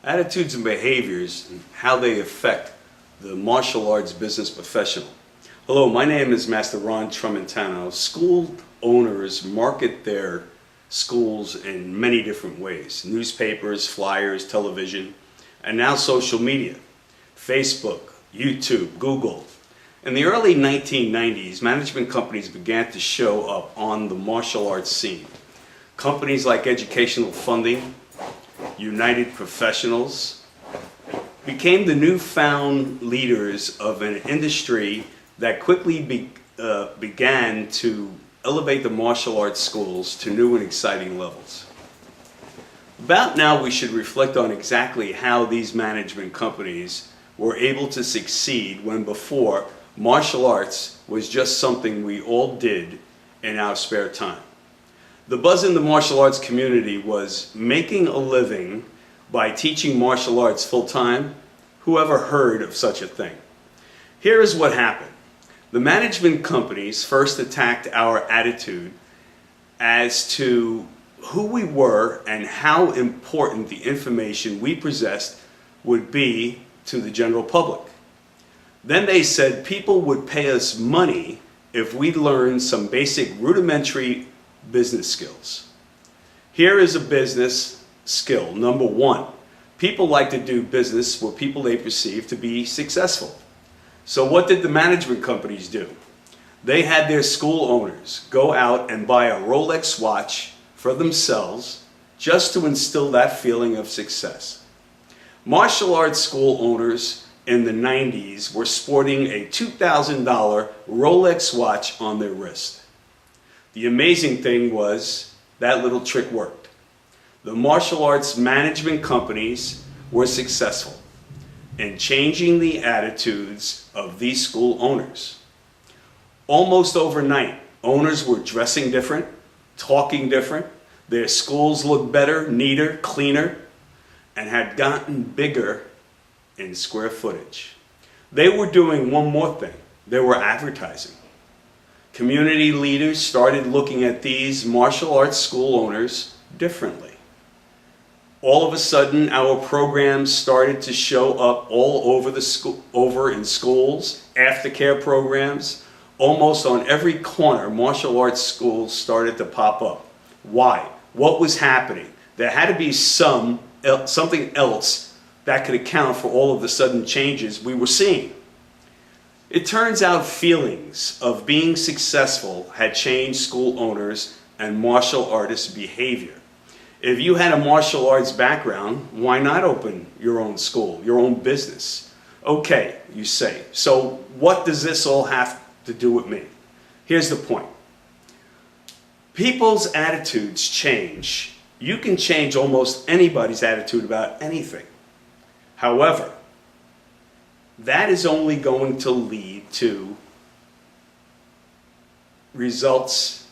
Attitudes and behaviors and how they affect the martial arts business professional. Hello, my name is Master Ron Tramontano. School owners market their schools in many different ways. Newspapers, flyers, television, and now social media. Facebook, YouTube, Google. In the early 1990s, management companies began to show up on the martial arts scene. Companies like Educational Funding, United Professionals, became the newfound leaders of an industry that quickly began to elevate the martial arts schools to new and exciting levels. About now, we should reflect on exactly how these management companies were able to succeed when before martial arts was just something we all did in our spare time. The buzz in the martial arts community was making a living by teaching martial arts full-time. Who ever heard of such a thing? Here is what happened. The management companies first attacked our attitude as to who we were and how important the information we possessed would be to the general public. Then they said people would pay us money if we learned some basic rudimentary business skills. Here is a business skill. Number one, people like to do business with people they perceive to be successful. So what did the management companies do? They had their school owners go out and buy a Rolex watch for themselves just to instill that feeling of success. Martial arts school owners in the 90s were sporting a $2,000 Rolex watch on their wrist. The amazing thing was that little trick worked. The martial arts management companies were successful in changing the attitudes of these school owners. Almost overnight, owners were dressing different, talking different, their schools looked better, neater, cleaner, and had gotten bigger in square footage. They were doing one more thing. They were advertising. Community leaders started looking at these martial arts school owners differently. All of a sudden, our programs started to show up all over in schools, aftercare programs, almost on every corner. Martial arts schools started to pop up. Why? What was happening? There had to be something else that could account for all of the sudden changes we were seeing. It turns out feelings of being successful had changed school owners and martial artists' behavior. If you had a martial arts background, why not open your own school, your own business? Okay, you say. So what does this all have to do with me? Here's the point. People's attitudes change. You can change almost anybody's attitude about anything. However, that is only going to lead to results